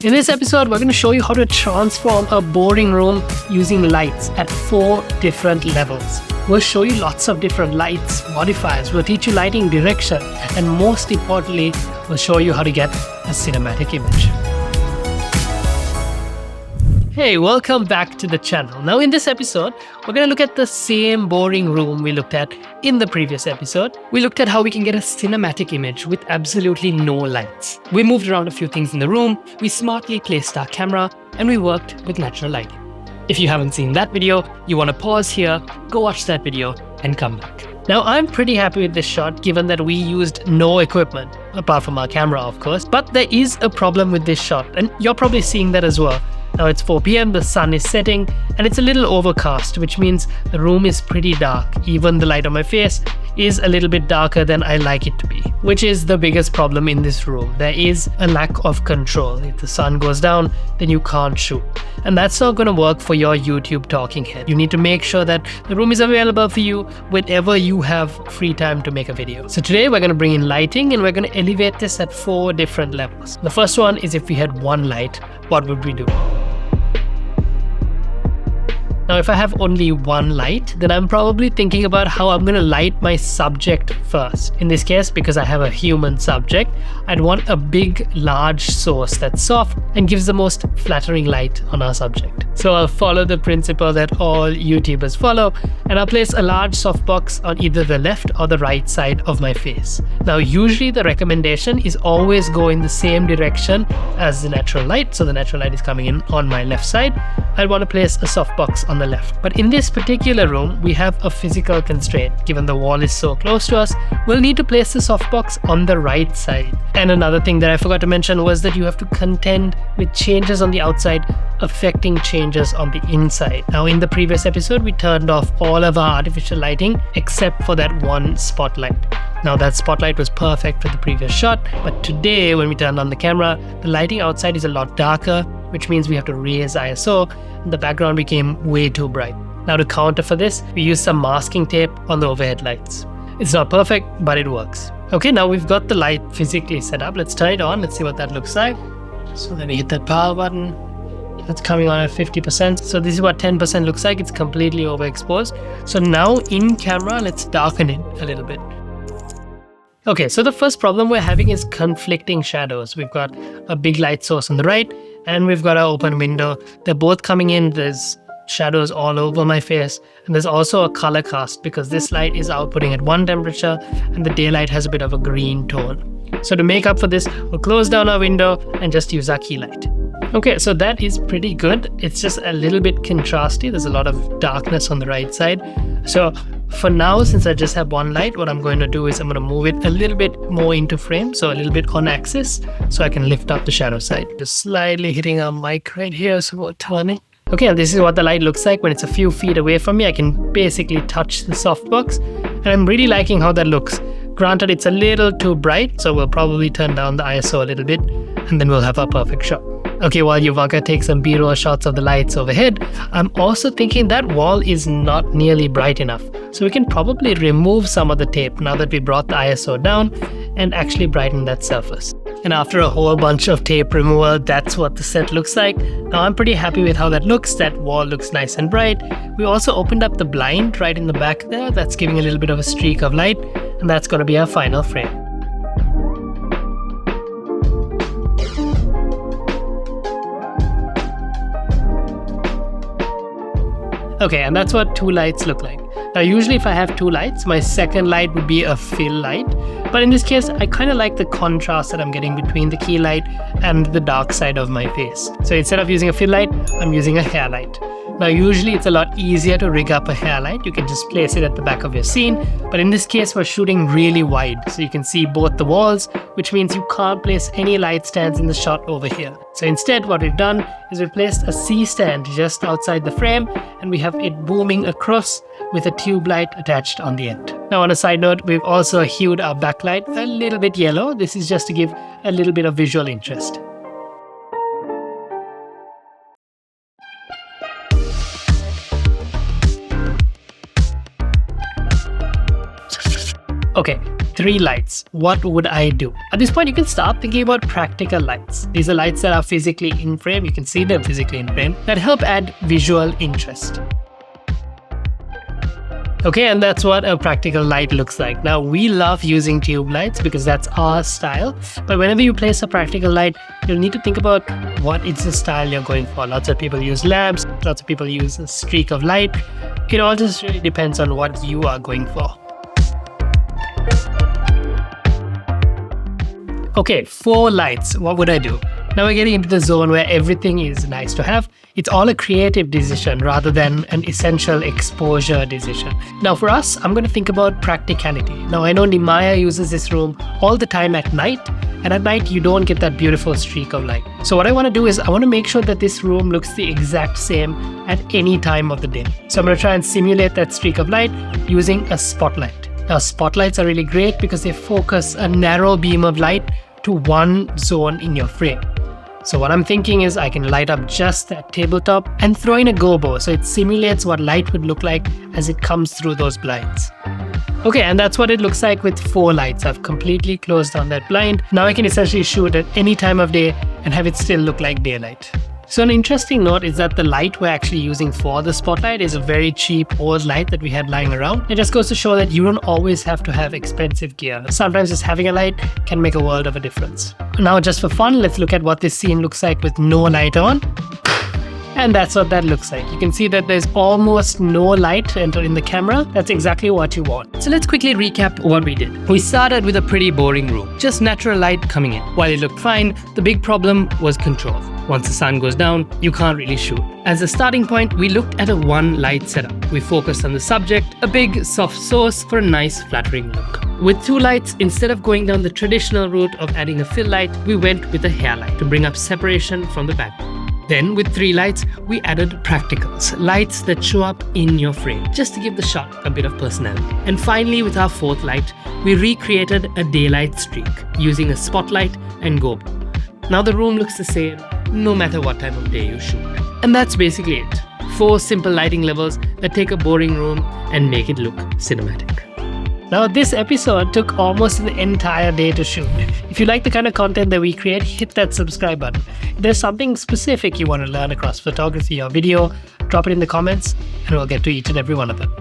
In this episode, we're going to show you how to transform a boring room using lights at 4 different levels. We'll show you lots of different lights, modifiers, we'll teach you lighting direction, and most importantly, we'll show you how to get a cinematic image. Hey, welcome back to the channel. Now in this episode, we're going to look at the same boring room we looked at in the previous episode. We looked at how we can get a cinematic image with absolutely no lights. We moved around a few things in the room, we smartly placed our camera, and we worked with natural lighting. If you haven't seen that video, you want to pause here, go watch that video, and come back. Now I'm pretty happy with this shot given that we used no equipment, apart from our camera of course, but there is a problem with this shot, and you're probably seeing that as well. Now it's 4 p.m, the sun is setting, and it's a little overcast, which means the room is pretty dark. Even the light on my face is a little bit darker than I like it to be, which is the biggest problem in this room. There is a lack of control. If the sun goes down, then you can't shoot. And that's not going to work for your YouTube talking head. You need to make sure that the room is available for you whenever you have free time to make a video. So today we're going to bring in lighting, and we're going to elevate this at 4 different levels. The first one is if we had one light, what would we do? Now, if I have only one light, then I'm probably thinking about how I'm going to light my subject first. In this case, because I have a human subject, I'd want a big, large source that's soft and gives the most flattering light on our subject. So I'll follow the principle that all YouTubers follow, and I'll place a large softbox on either the left or the right side of my face. Now, usually the recommendation is always go in the same direction as the natural light. So the natural light is coming in on my left side. I'd want to place a softbox on the left. But in this particular room, we have a physical constraint. Given the wall is so close to us, we'll need to place the softbox on the right side. And another thing that I forgot to mention was that you have to contend with changes on the outside affecting changes on the inside. Now in the previous episode, we turned off all of our artificial lighting except for that one spotlight. Now that spotlight was perfect for the previous shot, but today when we turned on the camera, the lighting outside is a lot darker, which means we have to raise ISO, and the background became way too bright. Now to counter for this, we use some masking tape on the overhead lights. It's not perfect, but it works. Okay, now we've got the light physically set up. Let's turn it on. Let's see what that looks like. So let me hit that power button. That's coming on at 50%. So this is what 10% looks like. It's completely overexposed. So now in camera, let's darken it a little bit. Okay, so the first problem we're having is conflicting shadows. We've got a big light source on the right, and we've got our open window. They're both coming in. There's shadows all over my face, and there's also a color cast because this light is outputting at one temperature and the daylight has a bit of a green tone. So to make up for this, we'll close down our window and just use our key light. Okay, so that is pretty good. It's just a little bit contrasty. There's a lot of darkness on the right side. So for now, since I just have one light, what I'm going to do is I'm going to move it a little bit more into frame, so a little bit on axis, so I can lift up the shadow side. Just slightly hitting our mic right here, so we're turning. Okay, and this is what the light looks like when it's a few feet away from me. I can basically touch the softbox, and I'm really liking how that looks. Granted, it's a little too bright, so we'll probably turn down the ISO a little bit, and then we'll have our perfect shot. Okay, while Ivanka takes some B-roll shots of the lights overhead, I'm also thinking that wall is not nearly bright enough. So we can probably remove some of the tape now that we brought the ISO down and actually brighten that surface. And after a whole bunch of tape removal, that's what the set looks like. Now I'm pretty happy with how that looks. That wall looks nice and bright. We also opened up the blind right in the back there. That's giving a little bit of a streak of light, and that's going to be our final frame. Okay, and that's what 2 lights look like. Now usually if I have 2 lights, my second light would be a fill light. But in this case, I kind of like the contrast that I'm getting between the key light and the dark side of my face. So instead of using a fill light, I'm using a hair light. Now usually it's a lot easier to rig up a hair light. You can just place it at the back of your scene. But in this case, we're shooting really wide. So you can see both the walls, which means you can't place any light stands in the shot over here. So instead, what we've done is we've placed a C stand just outside the frame, and we have it booming across with a tube light attached on the end. Now on a side note, we've also hued our backlight a little bit yellow. This is just to give a little bit of visual interest. Okay, 3 lights, what would I do? At this point, you can start thinking about practical lights. These are lights that are physically in frame. You can see them physically in frame that help add visual interest. Okay, and that's what a practical light looks like. Now, we love using tube lights because that's our style. But whenever you place a practical light, you'll need to think about what is the style you're going for. Lots of people use lamps, lots of people use a streak of light. It all just really depends on what you are going for. Okay, 4 lights. What would I do? Now we're getting into the zone where everything is nice to have. It's all a creative decision rather than an essential exposure decision. Now for us, I'm going to think about practicality. Now I know Nimaya uses this room all the time at night, and at night you don't get that beautiful streak of light. So what I want to do is I want to make sure that this room looks the exact same at any time of the day. So I'm going to try and simulate that streak of light using a spotlight. Now spotlights are really great because they focus a narrow beam of light to one zone in your frame. So what I'm thinking is I can light up just that tabletop and throw in a gobo so it simulates what light would look like as it comes through those blinds. Okay, and that's what it looks like with 4 lights. I've completely closed down that blind. Now I can essentially shoot at any time of day and have it still look like daylight. So an interesting note is that the light we're actually using for the spotlight is a very cheap old light that we had lying around. It just goes to show that you don't always have to have expensive gear. Sometimes just having a light can make a world of a difference. Now just for fun, let's look at what this scene looks like with no light on. And that's what that looks like. You can see that there's almost no light entering the camera. That's exactly what you want. So let's quickly recap what we did. We started with a pretty boring room, just natural light coming in. While it looked fine, the big problem was control. Once the sun goes down, you can't really shoot. As a starting point, we looked at a 1 light setup. We focused on the subject, a big soft source for a nice flattering look. With 2 lights, instead of going down the traditional route of adding a fill light, we went with a hair light to bring up separation from the background. Then with 3 lights, we added practicals, lights that show up in your frame, just to give the shot a bit of personality. And finally, with our 4th light, we recreated a daylight streak using a spotlight and gobo. Now the room looks the same, no matter what time of day you shoot. And that's basically it. 4 simple lighting levels that take a boring room and make it look cinematic. Now this episode took almost an entire day to shoot. If you like the kind of content that we create, hit that subscribe button. If there's something specific you want to learn across photography or video, drop it in the comments and we'll get to each and every one of them.